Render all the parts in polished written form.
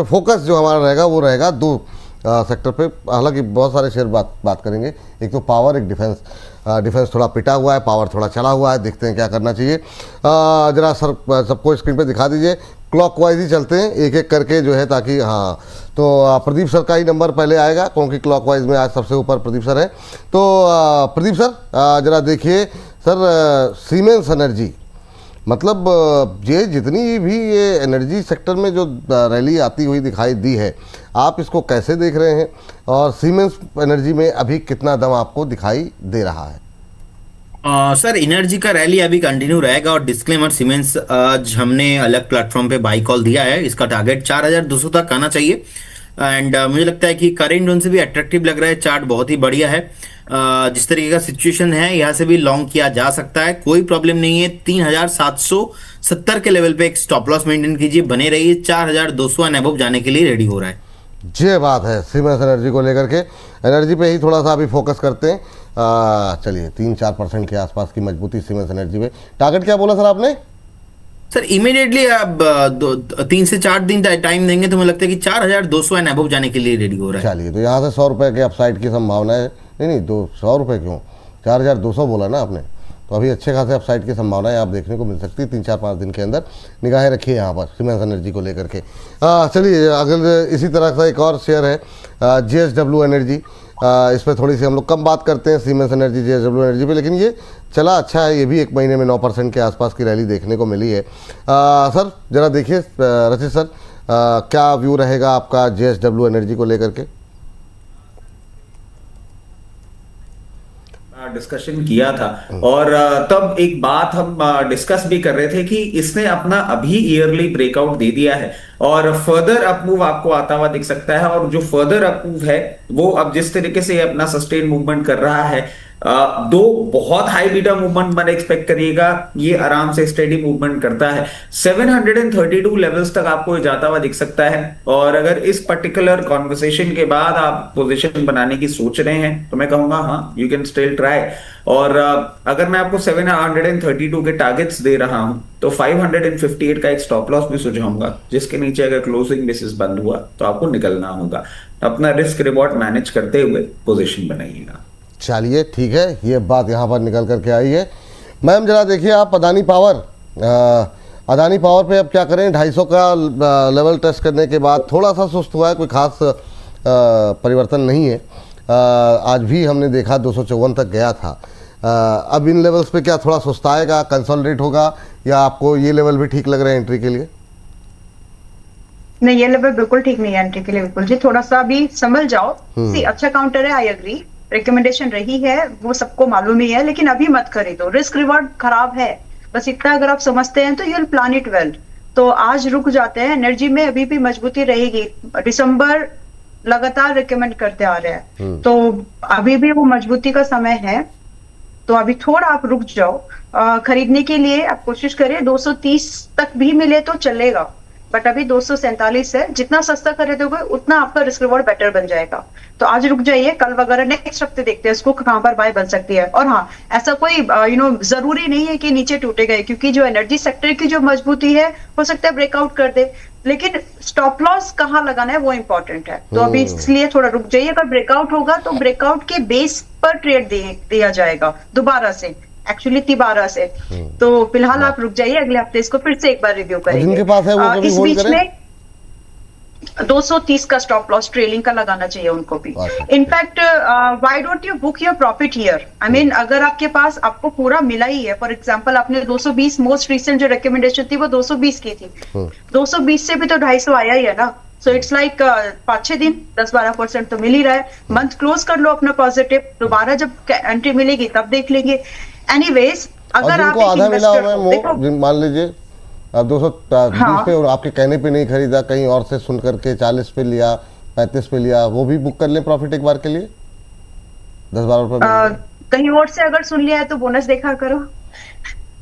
Focus जो हमारा रहेगा वो रहेगा दो सेक्टर पे। हालांकि बहुत सारे शेयर बात करेंगे, एक तो पावर, एक डिफेंस। डिफेंस थोड़ा पिटा हुआ है, पावर थोड़ा चला हुआ है, देखते हैं क्या करना चाहिए। जरा सर सबको स्क्रीन पे दिखा दीजिए, क्लॉकवाइज ही चलते हैं एक एक करके जो है, ताकि हाँ। तो प्रदीप सर का ही नंबर पहले आएगा क्योंकि क्लॉकवाइज में आज सबसे ऊपर प्रदीप सर है। तो प्रदीप सर जरा देखिए सर, सीमेंस एनर्जी, मतलब ये जितनी भी ये एनर्जी सेक्टर में जो रैली आती हुई दिखाई दी है, आप इसको कैसे देख रहे हैं, और सीमेंस एनर्जी में अभी कितना दम आपको दिखाई दे रहा है? सर एनर्जी का रैली अभी कंटिन्यू रहेगा, और डिस्क्लेमर, सीमेंस आज हमने अलग प्लेटफॉर्म पे बाई कॉल दिया है। इसका टारगेट 4200 तक आना चाहिए, एंड मुझे लगता है कि करेंट जोन से भी अट्रैक्टिव लग रहा है। चार्ट बहुत ही बढ़िया है। जिस तरीके का सिचुएशन है, यहाँ से भी लॉन्ग किया जा सकता है, कोई प्रॉब्लम नहीं है। 3770 के लेवल पे एक स्टॉप लॉस मेंटेन कीजिए, बने रहिए। 4200 एंड अबव जाने के लिए रेडी हो रहा है। ये बात है सीमेंस एनर्जी को लेकर के। एनर्जी पे ही थोड़ा सा अभी फोकस करते हैं। चलिए 3-4% के आसपास की मजबूती सीमेंस एनर्जी में। टारगेट क्या बोला सर आपने? सर इमीडिएटली आप 3 से 4 दिन टाइम देंगे तो मुझे लगता है कि 4200 एंड अबव जाने के लिए रेडी हो रहा है। चलिए, तो यहाँ से 100 रुपये के अपसाइड की संभावना है। नहीं, 200 रुपये क्यों, 4200 बोला ना आपने, तो अभी अच्छे खासे अपसाइड की संभावनाएं आप देखने को मिल सकती है 3-4-5 दिन के अंदर। निगाहें रखिए यहाँ पर सीमेंस एनर्जी को लेकर के। चलिए, अगर इसी तरह का एक और शेयर है JSW एनर्जी। इस पर थोड़ी सी हम लोग कम बात करते हैं, सीमेंस एनर्जी, JSW एनर्जी पे, लेकिन ये चला अच्छा है। ये भी एक महीने में 9% के आसपास की रैली देखने को मिली है। सर जरा देखिए, रचित सर, क्या व्यू रहेगा आपका JSW एनर्जी को लेकर के? डिस्कशन किया था, और तब एक बात हम डिस्कस भी कर रहे थे कि इसने अपना अभी ईयरली ब्रेकआउट दे दिया है, और फर्दर अपमूव आपको आता हुआ दिख सकता है। और जो फर्दर अपमूव है वो अब जिस तरीके से अपना सस्टेन मूवमेंट कर रहा है, दो बहुत हाई बीटा मूवमेंट मत एक्सपेक्ट करिएगा, ये आराम से स्टेडी मूवमेंट करता है। 732 लेवल्स तक आपको जाता हुआ दिख सकता है। और अगर इस पर्टिकुलर कॉन्वर्सेशन के बाद आप पोजीशन बनाने की सोच रहे हैं तो मैं कहूंगा हाँ, यू कैन स्टिल ट्राई। और अगर मैं आपको 732 के टारगेट्स दे रहा हूं तो 558 का एक स्टॉप लॉस भी सुझाऊंगा, जिसके नीचे अगर क्लोजिंग बेसिस बंद हुआ तो आपको निकलना होगा। अपना रिस्क रिवॉर्ड मैनेज करते हुए पोजीशन बनाइएगा। चलिए ठीक है, ये बात यहाँ पर निकल करके आई है। मैम जरा देखिए आप अदानी पावर, अदानी पावर पे अब क्या करें? 250 का लेवल टेस्ट करने के बाद थोड़ा सा सुस्त हुआ है, कोई खास परिवर्तन नहीं है। आज भी हमने देखा 254 तक गया था। अब इन लेवल्स पे क्या थोड़ा सुस्ताएगा, कंसोलिडेट होगा, या आपको ये लेवल भी ठीक लग रहे हैं एंट्री के लिए? नहीं, ये लेवल बिल्कुल ठीक नहीं है एंट्री के लिए। बिल्कुल जी, थोड़ा सा भी संभल जाओ। सी अच्छा काउंटर है, आई एग्री, रिकमेंडेशन रही है, वो सबको मालूम ही है, लेकिन अभी मत खरीदो, रिस्क रिवॉर्ड खराब है। बस इतना अगर आप समझते हैं तो you will plan it well. तो आज रुक जाते हैं। एनर्जी में अभी भी मजबूती रहेगी। दिसंबर लगातार रिकमेंड करते आ रहे हैं, तो अभी भी वो मजबूती का समय है। तो अभी थोड़ा आप रुक जाओ। खरीदने के लिए आप कोशिश करें 230 तक भी मिले तो चलेगा, बट अभी 247 है। जितना सस्ता खरीदोगे उतना आपका रिस्क रिवॉर्ड बेटर बन जाएगा। तो आज रुक जाइए, कल वगैरह नेक्स्ट हफ्ते देखते हैं इसको कहां पर बाय बन सकती है। और हाँ, ऐसा कोई जरूरी नहीं है कि नीचे टूटे गए, क्योंकि जो एनर्जी सेक्टर की जो मजबूती है हो सकता है ब्रेकआउट कर दे, लेकिन स्टॉप लॉस कहाँ लगाना है वो इंपॉर्टेंट है। तो अभी इसलिए थोड़ा रुक जाइए। अगर ब्रेकआउट होगा तो ब्रेकआउट के बेस पर ट्रेड दिया जाएगा दोबारा से, एक्चुअली 12 से। तो फिलहाल आप रुक जाइए, अगले हफ्ते इसको फिर से एक बार रिव्यू करेंगे। जिनके पास है वो इस बीच में 230 का स्टॉप लॉस ट्रेलिंग का लगाना चाहिए उनको भी। In fact why don't you book your profit here? I mean अगर आपके पास आपको पूरा मिला ही है, फॉर एग्जांपल आपने 220 मोस्ट रिसेंट जो रिकमेंडेशन थी वो 220 की थी, 220 से भी तो 250 आया ही है ना। सो इट्स लाइक 5-6 दिन 10-12% तो मिल ही रहा है। मंथ क्लोज कर लो अपना पॉजिटिव, दोबारा जब एंट्री मिलेगी तब देख लेंगे। एनीवेज, अगर आप आधा मिला हुआ है, मान लीजिए अब 220 पे और आपके कहने पे नहीं खरीदा, कहीं और से सुन करके 40 पे लिया, 35 पे लिया, वो भी बुक कर ले प्रॉफिट एक बार के लिए 10-12 रुपए। कहीं और से अगर सुन लिया है तो बोनस देखा करो।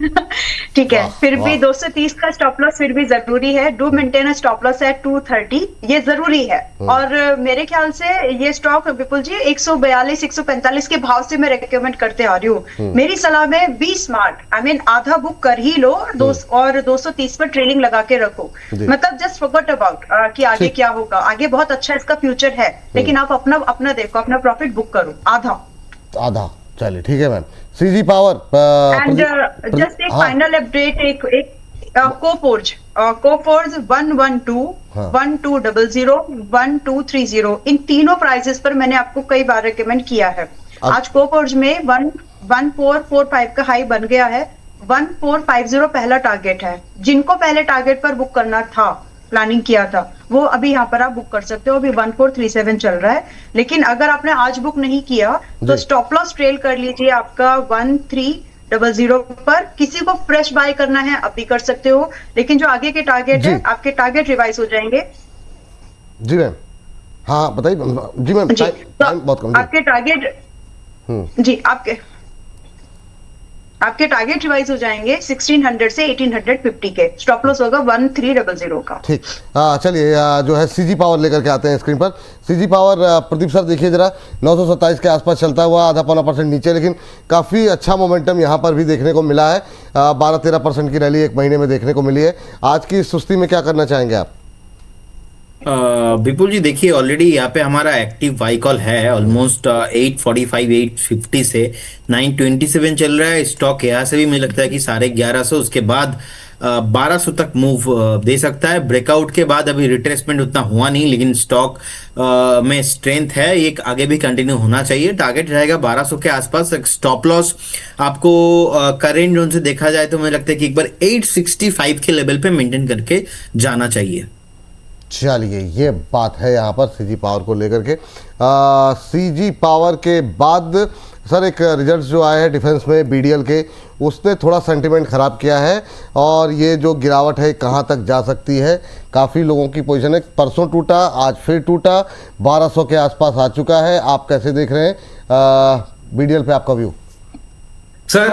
ठीक है, वाह, फिर भी वाह। 230 का स्टॉप लॉस फिर भी जरूरी है। डू मेंटेन स्टॉप लॉस है 230, ये जरूरी है। और मेरे ख्याल से ये स्टॉक विपुल जी 142 145 के भाव से मैं रेकमेंड करते आ रही हूँ। मेरी सलाह में बी स्मार्ट, आई मीन आधा बुक कर ही लो और 230 पर ट्रेडिंग लगा के रखो। जी। मतलब जस्ट फॉरगेट अबाउट कि आगे ठीक। क्या होगा, आगे बहुत अच्छा इसका फ्यूचर है, लेकिन आप अपना अपना देखो, अपना प्रॉफिट बुक करो आधा। चलिए ठीक है ma'am. CG power and just एक फाइनल अपडेट, एक कोफोर्ज 112 हाँ। 1200 1230, इन तीनों प्राइसेस पर मैंने आपको कई बार रिकमेंड किया है। आज कोफोर्ज में 1445 का हाई बन गया है। 1450 पहला टारगेट है। जिनको पहले टारगेट पर बुक करना था, प्लानिंग किया था, वो अभी यहाँ पर आप बुक कर सकते हो। अभी 1437 चल रहा है, लेकिन अगर आपने आज बुक नहीं किया तो जी। स्टॉप लॉस ट्रेल कर लीजिए आपका 1300 पर। किसी को फ्रेश बाय करना है अभी कर सकते हो, लेकिन जो आगे के टारगेट जी। है, आपके टारगेट रिवाइज हो जाएंगे। जी मैम, हाँ बताइए जी मैम। जी, टाइम बहुत कम। तो आपके टारगेट जी आपके टारगेट रिवाइज हो जाएंगे 1600 से 1850 के। स्टॉप लॉस होगा 1300 का। ठीक। चलिए जो है सीजी पावर लेकर के आते हैं स्क्रीन पर। सीजी पावर प्रदीप सर देखिए जरा, 927 के आसपास चलता हुआ आधा पौना % नीचे, लेकिन काफ़ी अच्छा मोमेंटम यहाँ पर भी देखने को मिला है। 12-13% की रैली एक महीने में देखने को मिली है। आज की इस सुस्ती में क्या करना चाहेंगे आप? विपुल जी देखिए, ऑलरेडी यहाँ पे हमारा एक्टिव बाई कॉल है ऑलमोस्ट 845 850 से 927 चल रहा है स्टॉक। यहाँ से भी मुझे लगता है कि 1150, उसके बाद 1200 तक मूव दे सकता है। ब्रेकआउट के बाद अभी रिट्रेसमेंट उतना हुआ नहीं, लेकिन स्टॉक में स्ट्रेंथ है, ये आगे भी कंटिन्यू होना चाहिए। टारगेट रहेगा 1200 के आसपास। स्टॉप लॉस आपको करेंट जोन से देखा जाए तो मुझे लगता है कि एक बार 865 के लेवल पे मेंटेन करके जाना चाहिए। चलिए ये बात है यहाँ पर सीजी पावर को लेकर के। सीजी पावर के बाद सर एक रिजल्ट जो आए हैं डिफेंस में बीडीएल के, उसने थोड़ा सेंटिमेंट ख़राब किया है, और ये जो गिरावट है कहाँ तक जा सकती है? काफ़ी लोगों की पोजीशन है, परसों टूटा, आज फिर टूटा, 1200 के आसपास आ चुका है। आप कैसे देख रहे हैं बीडीएल पे, आपका व्यू? सर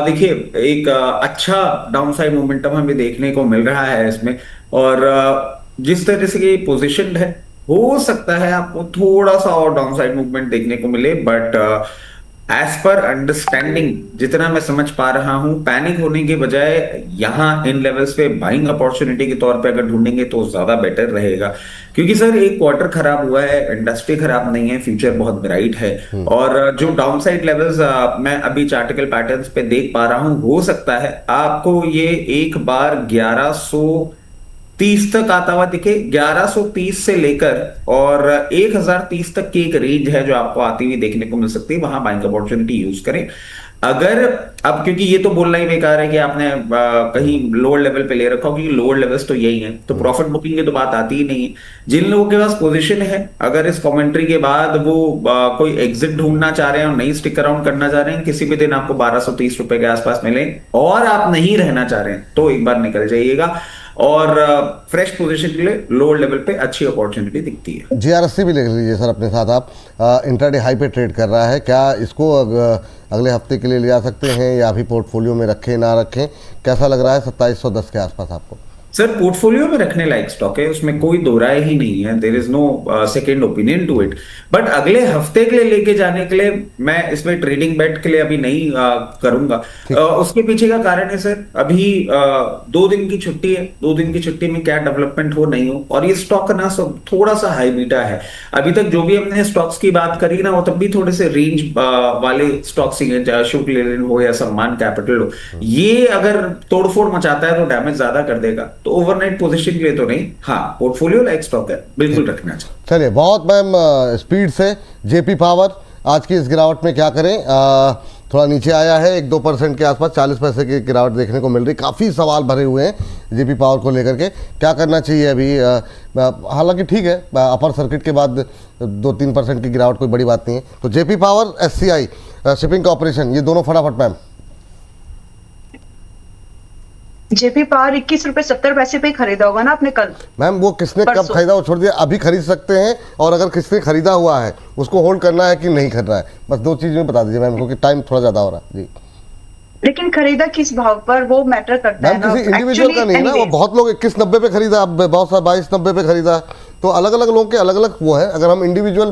देखिए, एक अच्छा डाउनसाइड मोमेंटम हमें देखने को मिल रहा है इसमें, और जिस तरह से ये पोजीशन है, हो सकता है आपको थोड़ा सा और डाउनसाइड मूवमेंट देखने को मिले, बट एज पर अंडरस्टैंडिंग जितना मैं समझ पा रहा हूं, पैनिक होने के बजाय यहां इन लेवल्स पे बाइंग अपॉर्चुनिटी के तौर पे अगर ढूंढेंगे तो ज्यादा बेटर रहेगा। क्योंकि सर एक क्वार्टर खराब हुआ है, इंडस्ट्री खराब नहीं है, फ्यूचर बहुत ब्राइट है। और जो डाउनसाइड लेवल्स मैं अभी चार्टिकल पैटर्न्स पे देख पा रहा हूं, हो सकता है आपको ये एक बार 1130 तक आता हुआ दिखे। 1130 से लेकर और 1030 तक की एक रेंज है जो आपको आती हुई देखने को मिल सकती है, वहां बाइंग अपॉर्चुनिटी यूज करें। अगर अब, क्योंकि ये तो बोलना ही बेकार है कि आपने कहीं लोअर लेवल पे ले रखा हो, क्योंकि लोअर लेवल्स तो यही है, तो प्रॉफिट बुकिंग की तो बात आती ही नहीं है। जिन लोगों के पास पोजीशन है, अगर इस कमेंट्री के बाद वो कोई एग्जिट ढूंढना चाह रहे हैं और नहीं स्टिक अराउंड करना चाह रहे हैं, किसी भी दिन आपको 1230 रुपए के आसपास मिले और आप नहीं रहना चाह रहे हैं, तो एक बार निकल जाइएगा। और फ्रेश पोजीशन के लिए लोअर लेवल पे अच्छी अपॉर्चुनिटी दिखती है। जीआरएससी भी ले लीजिए सर अपने साथ। आप इंट्राडे हाई पे ट्रेड कर रहा है, क्या इसको अगले हफ्ते के लिए ले जा सकते हैं, या अभी पोर्टफोलियो में रखें ना रखें? कैसा लग रहा है 2710 के आसपास आपको? सर पोर्टफोलियो में रखने लायक स्टॉक है, उसमें कोई दो राय ही नहीं है, there is no second opinion to it. But अगले हफ्ते के लिए लेके जाने के लिए मैं इसमें ट्रेडिंग बेट के लिए अभी नहीं करूंगा। उसके पीछे का कारण है सर, अभी 2 दिन की छुट्टी है, 2 दिन की छुट्टी में क्या डेवलपमेंट हो नहीं हो, और ये स्टॉक ना सब थोड़ा सा हाई बीटा है। अभी तक जो भी हमने स्टॉक्स की बात करी ना, वो तब भी थोड़े से रेंज वाले स्टॉक्स ही हैं, चाहे शुभ लेलैंड हो या सम्मान कैपिटल हो। ये अगर तोड़फोड़ मचाता है तो डैमेज ज्यादा कर देगा, तो ओवरनाइट पोजीशन के लिए तो नहीं, हाँ पोर्टफोलियो लाइक स्टॉक है, बिल्कुल रखना चाहिए। चलिए बहुत मैम स्पीड से जेपी पावर आज की इस गिरावट में क्या करें? थोड़ा नीचे आया है 1-2% के आसपास, 40 पैसे की गिरावट देखने को मिल रही। काफ़ी सवाल भरे हुए हैं जेपी पावर को लेकर के, क्या करना चाहिए अभी? हालांकि ठीक है, अपर सर्किट के बाद 2-3% की गिरावट कोई बड़ी बात नहीं है। तो JP power, SCI shipping corporation, ये दोनों फटाफट मैम। जेपी पावर 21 रुपए 70 पैसे पे खरीदा होगा ना आपने कल? मैम वो किसने कब खरीदा वो छोड़ दिया, अभी खरीद सकते हैं, और अगर किसने खरीदा हुआ है उसको होल्ड करना है कि नहीं करना है, बस 2 चीज़ में बता दीजिए मैम, क्योंकि टाइम थोड़ा ज़्यादा हो रहा है। जी लेकिन खरीदा किस भाव पर वो मैटर करता है मैम ना किसी इंडिविजुअल का नहीं है ना, वो anyways, बहुत लोग 21.90 पे खरीदा, अब बहुत सारा 22.90 पे खरीदा, तो अलग अलग लोगों के अलग अलग वो है। अगर हम इंडिविजुअल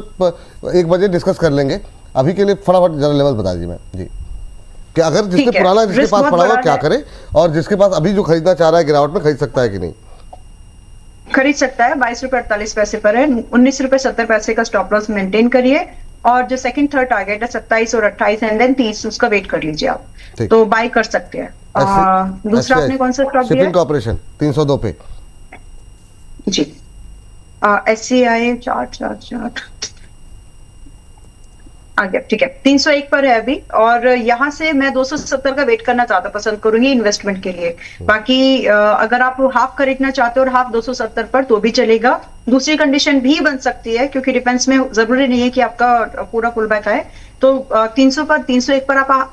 एक बजे डिस्कस कर लेंगे, अभी के लिए फटाफट जरा लेवल बता दीजिए मैम जी, कि अगर जिसने ठीक है, पुराना जिसके रिस्क पास बहुत पड़ा हुआ बड़ा क्या है। करे, और जिसके पास अभी जो खरीदना चाह रहा है गिरावट में खरीद सकता है कि नहीं। खरीद सकता है। 22 रुपए 48 पैसे पर है। 19 रुपए 70 पैसे का स्टॉप लॉस मेंटेन करिए, और जो सेकंड थर्ड टारगेट है 27 और 28 एंड देन 30, उसका वेट कर लीजिए आप, ठीक। तो बाय कर सकते हैं। दूसरा आपने कौन सा स्टॉक दिया शिपिंग कॉर्पोरेशन 302 पे। जी? SCI चार्ट आ गया, ठीक है। 301 पर है अभी, और यहाँ से मैं 270 का वेट करना ज्यादा पसंद करूंगी इन्वेस्टमेंट के लिए। बाकी अगर आप हाफ खरीदना चाहते हो और हाफ 270 पर, तो भी चलेगा। दूसरी कंडीशन भी बन सकती है, क्योंकि डिफेंस में जरूरी नहीं है कि आपका पूरा पुल बैक आए, तो 300 पर 301 पर आप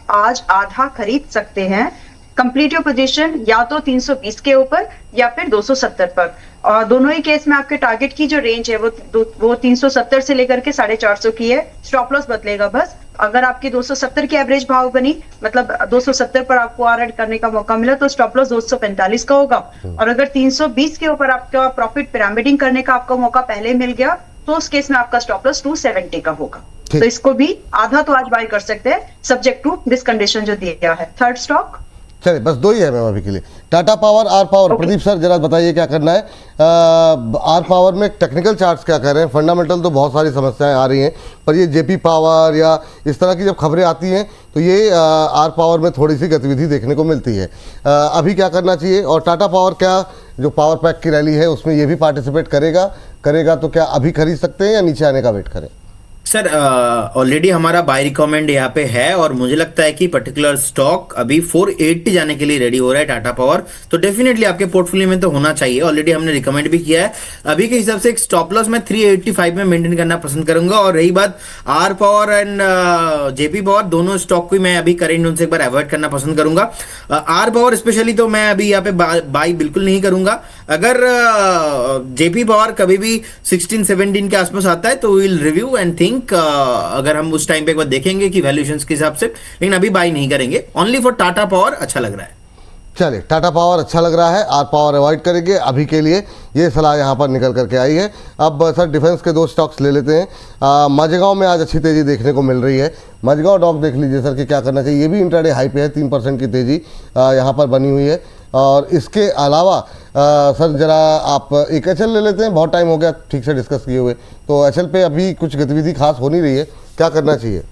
आज आधा खरीद सकते हैं। कंप्लीट योर पोजीशन या तो 320 के ऊपर या फिर 270 पर, और दोनों ही केस में आपके टारगेट की जो रेंज है वो 370 से लेकर के 450 की है। स्टॉप लॉस बदलेगा बस। अगर आपकी 270 की एवरेज भाव बनी, मतलब 270 पर आपको आर करने का मौका मिला, तो स्टॉप लॉस 245 का होगा। और अगर 320 के ऊपर आपका प्रॉफिट पिरामिडिंग करने का आपको मौका पहले मिल गया, तो उस केस में आपका स्टॉप लॉस 270 का होगा। ठीक। तो इसको भी आधा तो आज बाय कर सकते हैं, सब्जेक्ट टू दिस कंडीशन जो दिया है। थर्ड स्टॉक चलिए, बस दो ही है मैम अभी के लिए। Tata power, R power. Okay. Pradeep sir जरा बताइए क्या करना है। आर पावर में टेक्निकल चार्ट्स क्या कह रहे हैं? फंडामेंटल तो बहुत सारी समस्याएं आ रही हैं, पर ये जेपी पावर या इस तरह की जब खबरें आती हैं, तो ये आर पावर में थोड़ी सी गतिविधि देखने को मिलती है। अभी क्या करना चाहिए? और टाटा पावर क्या जो पावर पैक की रैली है उसमें ये भी पार्टिसिपेट करेगा तो क्या अभी खरीद सकते हैं या नीचे आने का वेट करें? सर ऑलरेडी हमारा बाय रिकमेंड यहाँ पे है, और मुझे लगता है कि पर्टिकुलर स्टॉक अभी 480 जाने के लिए रेडी हो रहा है, टाटा पावर। तो डेफिनेटली आपके पोर्टफोलियो में तो होना चाहिए, ऑलरेडी हमने रिकमेंड भी किया है। अभी के हिसाब से एक स्टॉप लॉस मैं 385 में मेंटेन करना पसंद करूंगा। और रही बात R power and JP power, दोनों स्टॉक को मैं अभी करेंट उनसे एक बार अवॉइड करना पसंद करूंगा। आर पावर स्पेशली तो मैं अभी यहाँ पे बाई बिल्कुल नहीं करूंगा। अगर जेपी पावर कभी भी 16-17 के आसपास आता है तो विल रिव्यू एंड थिंक, अगर हम उस टाइम पे एक बार देखेंगे कि वैल्यूएशंस के हिसाब से, लेकिन अभी बाय नहीं करेंगे। ओनली फॉर टाटा पावर अच्छा लग रहा है। चलिए, टाटा पावर अच्छा लग रहा है, आर पावर अवॉइड करेंगे अभी के लिए, ये सलाह यहाँ पर निकल करके आई है। अब सर डिफेंस के दो स्टॉक्स ले लेते हैं। माझगांव में आज अच्छी तेज़ी देखने को मिल रही है। माझगांव डॉक देख लीजिए सर कि क्या करना चाहिए। ये भी इंट्राडे हाई पे है, 3% की तेज़ी यहाँ पर बनी हुई है। और इसके अलावा सर जरा आप एक एचएल ले लेते हैं, बहुत टाइम हो गया ठीक से डिस्कस किए हुए, तो एचएल पे अभी कुछ गतिविधि खास हो नहीं रही है, क्या करना चाहिए?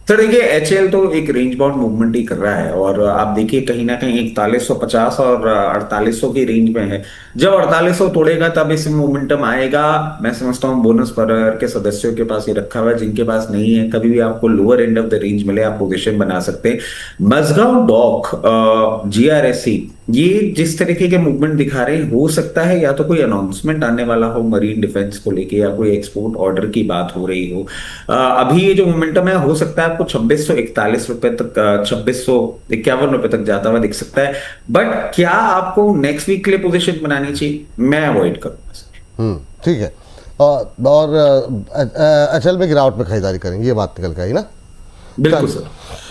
सर देखिए, एचएल तो एक रेंज बाउंड मूवमेंट ही कर रहा है, और आप देखिए कहीं ना कहीं 4150 और 4800 की रेंज में है। जब 4800 तोड़ेगा तब इस मोमेंटम आएगा। मैं समझता हूँ बोनस पर के सदस्यों के पास ये रखा हुआ है, जिनके पास नहीं है, कभी भी आपको lower end of the range मिले आप पोजीशन बना सकते हैं। मझगांव डॉक, जीआरएससी, ये जिस तरीके के मूवमेंट दिखा रहे हैं, हो सकता है या तो कोई अनाउंसमेंट आने वाला हो मरीन डिफेंस को लेके, या कोई एक्सपोर्ट ऑर्डर की बात हो रही हो। अभी ये जो मोमेंटम है, हो सकता है आपको 2641 रुपए तक, 2651 रुपए तक जाता हुआ दिख सकता है। बट क्या आपको नेक्स्ट वीक के लिए पोजीशन बनानी चाहिए? मैं अवॉइड करूंगा। ठीक है। और एचएल में गिरावट में खरीदारी करेंगे, ये बात निकल के आई ना? बिल्कुल चलिए। सर।